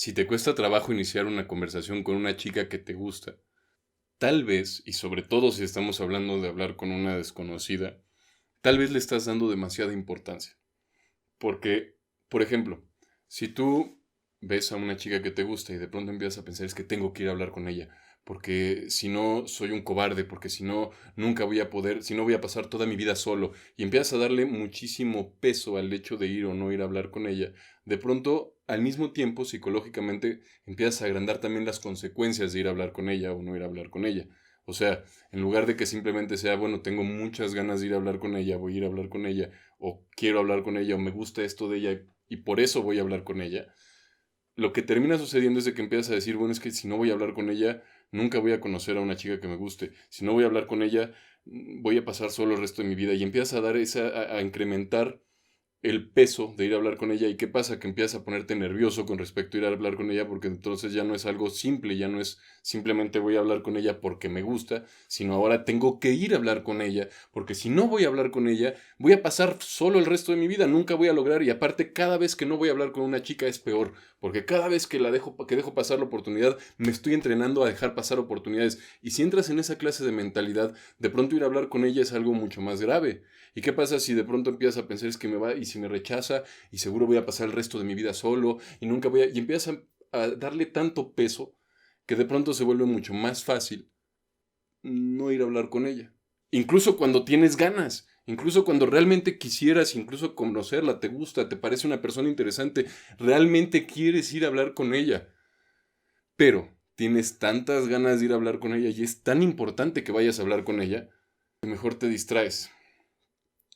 Si te cuesta trabajo iniciar una conversación con una chica que te gusta, tal vez, y sobre todo si estamos hablando de hablar con una desconocida, tal vez le estás dando demasiada importancia. Porque, por ejemplo, si tú ves a una chica que te gusta y de pronto empiezas a pensar es que tengo que ir a hablar con ella, porque si no soy un cobarde, porque si no nunca voy a poder, si no voy a pasar toda mi vida solo, y empiezas a darle muchísimo peso al hecho de ir o no ir a hablar con ella, de pronto al mismo tiempo psicológicamente empiezas a agrandar también las consecuencias de ir a hablar con ella o no ir a hablar con ella. O sea, en lugar de que simplemente sea, bueno, tengo muchas ganas de ir a hablar con ella, voy a ir a hablar con ella, o quiero hablar con ella, o me gusta esto de ella y por eso voy a hablar con ella, lo que termina sucediendo es de que empiezas a decir, bueno, es que si no voy a hablar con ella, nunca voy a conocer a una chica que me guste. Si no voy a hablar con ella, voy a pasar solo el resto de mi vida. Y empiezas a dar a incrementar el peso de ir a hablar con ella. ¿Y qué pasa? Que empiezas a ponerte nervioso con respecto a ir a hablar con ella porque entonces ya no es algo simple, ya no es simplemente voy a hablar con ella porque me gusta, sino ahora tengo que ir a hablar con ella porque si no voy a hablar con ella, voy a pasar solo el resto de mi vida, nunca voy a lograr y aparte cada vez que no voy a hablar con una chica es peor, porque cada vez que dejo pasar la oportunidad, me estoy entrenando a dejar pasar oportunidades y si entras en esa clase de mentalidad, de pronto ir a hablar con ella es algo mucho más grave. ¿Y qué pasa si de pronto empiezas a pensar es que me va y si me rechaza y seguro voy a pasar el resto de mi vida solo y nunca voy a... Y empiezas a darle tanto peso que de pronto se vuelve mucho más fácil no ir a hablar con ella. Incluso cuando tienes ganas, incluso cuando realmente quisieras, incluso conocerla, te gusta, te parece una persona interesante, realmente quieres ir a hablar con ella. Pero tienes tantas ganas de ir a hablar con ella y es tan importante que vayas a hablar con ella, que mejor te distraes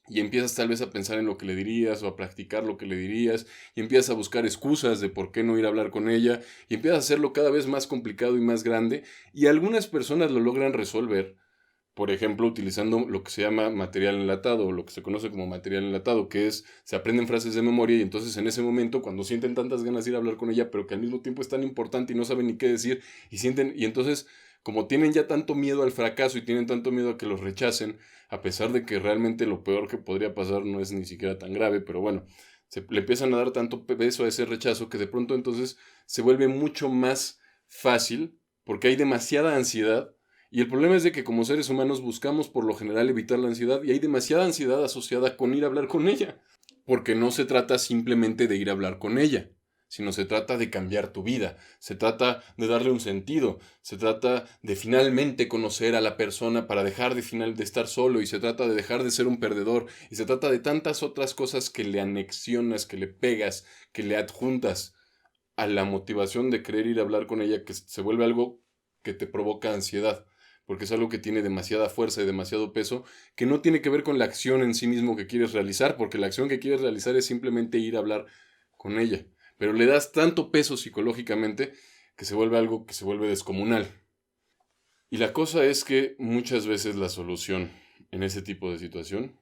y empiezas tal vez a pensar en lo que le dirías o a practicar lo que le dirías y empiezas a buscar excusas de por qué no ir a hablar con ella y empiezas a hacerlo cada vez más complicado y más grande y algunas personas lo logran resolver, por ejemplo, utilizando lo que se llama material enlatado o lo que se conoce como material enlatado, que es se aprenden frases de memoria y entonces en ese momento cuando sienten tantas ganas de ir a hablar con ella, pero que al mismo tiempo es tan importante y no saben ni qué decir y sienten y entonces como tienen ya tanto miedo al fracaso y tienen tanto miedo a que los rechacen, a pesar de que realmente lo peor que podría pasar no es ni siquiera tan grave, pero bueno, le empiezan a dar tanto peso a ese rechazo que de pronto entonces se vuelve mucho más fácil porque hay demasiada ansiedad y el problema es de que como seres humanos buscamos por lo general evitar la ansiedad y hay demasiada ansiedad asociada con ir a hablar con ella. Porque no se trata simplemente de ir a hablar con ella, sino se trata de cambiar tu vida, se trata de darle un sentido, se trata de finalmente conocer a la persona para dejar de estar solo y se trata de dejar de ser un perdedor y se trata de tantas otras cosas que le anexionas, que le pegas, que le adjuntas a la motivación de querer ir a hablar con ella que se vuelve algo que te provoca ansiedad, porque es algo que tiene demasiada fuerza y demasiado peso, que no tiene que ver con la acción en sí mismo que quieres realizar, porque la acción que quieres realizar es simplemente ir a hablar con ella, pero le das tanto peso psicológicamente que se vuelve algo que se vuelve descomunal. Y la cosa es que muchas veces la solución en ese tipo de situación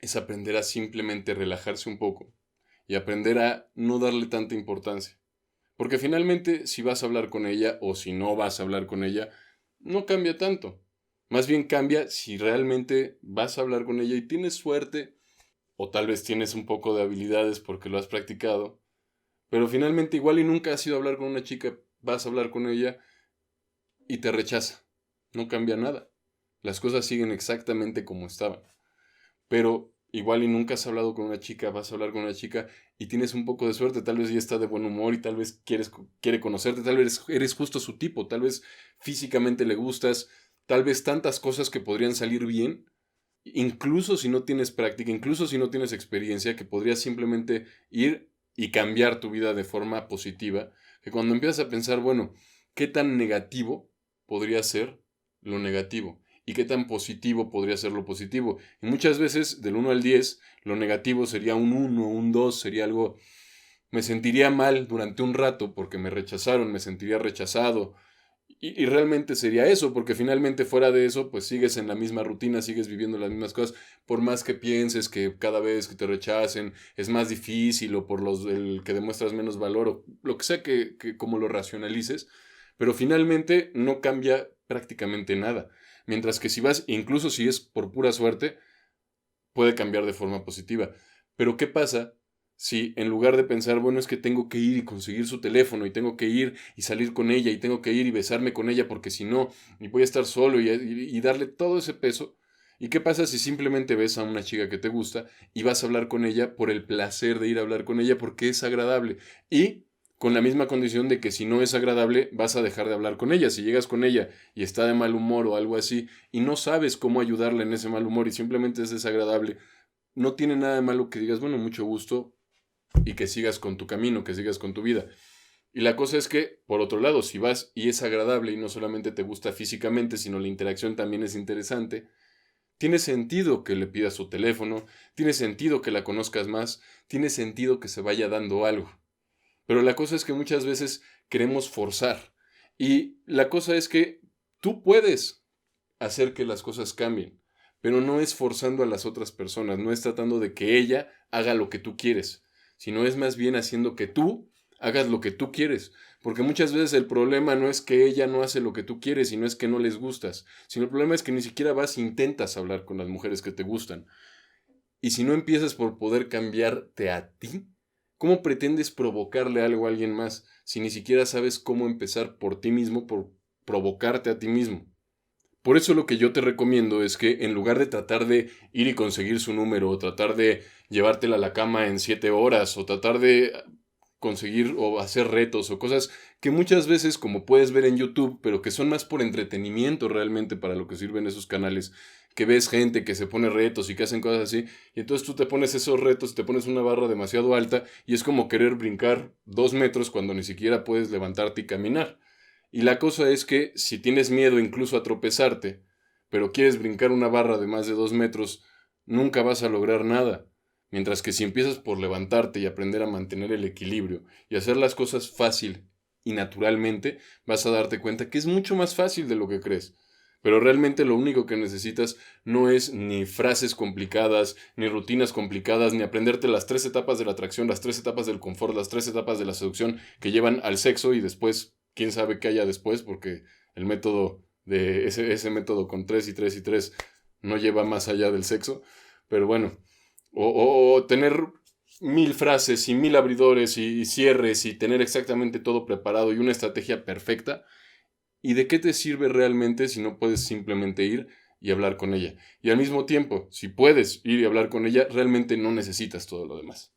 es aprender a simplemente relajarse un poco y aprender a no darle tanta importancia. Porque finalmente, si vas a hablar con ella o si no vas a hablar con ella, no cambia tanto. Más bien cambia si realmente vas a hablar con ella y tienes suerte, o tal vez tienes un poco de habilidades porque lo has practicado, pero finalmente igual y nunca has ido a hablar con una chica, vas a hablar con ella y te rechaza. No cambia nada. Las cosas siguen exactamente como estaban. Pero igual y nunca has hablado con una chica, vas a hablar con una chica y tienes un poco de suerte, tal vez ella está de buen humor y tal vez quiere conocerte, tal vez eres justo su tipo, tal vez físicamente le gustas, tal vez tantas cosas que podrían salir bien, incluso si no tienes práctica, incluso si no tienes experiencia, que podrías simplemente ir y cambiar tu vida de forma positiva, que cuando empiezas a pensar, bueno, ¿qué tan negativo podría ser lo negativo? ¿Y qué tan positivo podría ser lo positivo? Y muchas veces, del 1 al 10 lo negativo sería un 1 un 2 sería algo, me sentiría mal durante un rato porque me rechazaron, me sentiría rechazado, y realmente sería eso, porque finalmente fuera de eso, pues sigues en la misma rutina, sigues viviendo las mismas cosas, por más que pienses que cada vez que te rechacen es más difícil o por el que demuestras menos valor o lo que sea que como lo racionalices, pero finalmente no cambia prácticamente nada. Mientras que si vas, incluso si es por pura suerte, puede cambiar de forma positiva. Pero ¿qué pasa si en lugar de pensar, bueno, es que tengo que ir y conseguir su teléfono y tengo que ir y salir con ella y tengo que ir y besarme con ella porque si no, y voy a estar solo y darle todo ese peso. ¿Y qué pasa si simplemente ves a una chica que te gusta y vas a hablar con ella por el placer de ir a hablar con ella porque es agradable? Y con la misma condición de que si no es agradable, vas a dejar de hablar con ella. Si llegas con ella y está de mal humor o algo así y no sabes cómo ayudarle en ese mal humor y simplemente es desagradable, no tiene nada de malo que digas, bueno, mucho gusto, y que sigas con tu camino, que sigas con tu vida. Y la cosa es que, por otro lado, si vas y es agradable y no solamente te gusta físicamente, sino la interacción también es interesante, tiene sentido que le pidas su teléfono, tiene sentido que la conozcas más, tiene sentido que se vaya dando algo. Pero la cosa es que muchas veces queremos forzar. Y la cosa es que tú puedes hacer que las cosas cambien, pero no es forzando a las otras personas, no es tratando de que ella haga lo que tú quieres, sino es más bien haciendo que tú hagas lo que tú quieres, porque muchas veces el problema no es que ella no hace lo que tú quieres, sino es que no les gustas, sino el problema es que ni siquiera vas e intentas hablar con las mujeres que te gustan. Y si no empiezas por poder cambiarte a ti, ¿cómo pretendes provocarle algo a alguien más si ni siquiera sabes cómo empezar por ti mismo, por provocarte a ti mismo? Por eso lo que yo te recomiendo es que en lugar de tratar de ir y conseguir su número, o tratar de llevártela a la cama en 7 horas, o tratar de conseguir o hacer retos o cosas que muchas veces, como puedes ver en YouTube, pero que son más por entretenimiento realmente para lo que sirven esos canales, que ves gente que se pone retos y que hacen cosas así, y entonces tú te pones esos retos, te pones una barra demasiado alta y es como querer brincar 2 metros cuando ni siquiera puedes levantarte y caminar. Y la cosa es que si tienes miedo incluso a tropezarte, pero quieres brincar una barra de más de 2 metros, nunca vas a lograr nada. Mientras que si empiezas por levantarte y aprender a mantener el equilibrio y hacer las cosas fácil y naturalmente, vas a darte cuenta que es mucho más fácil de lo que crees. Pero realmente lo único que necesitas no es ni frases complicadas, ni rutinas complicadas, ni aprenderte las 3 etapas de la atracción, las 3 etapas del confort, las 3 etapas de la seducción que llevan al sexo y después, quién sabe qué haya después, porque el método de ese método con 3 y 3 y 3 no lleva más allá del sexo. Pero bueno, o tener 1000 frases y 1000 abridores y cierres y tener exactamente todo preparado y una estrategia perfecta. ¿Y de qué te sirve realmente si no puedes simplemente ir y hablar con ella? Y al mismo tiempo, si puedes ir y hablar con ella, realmente no necesitas todo lo demás.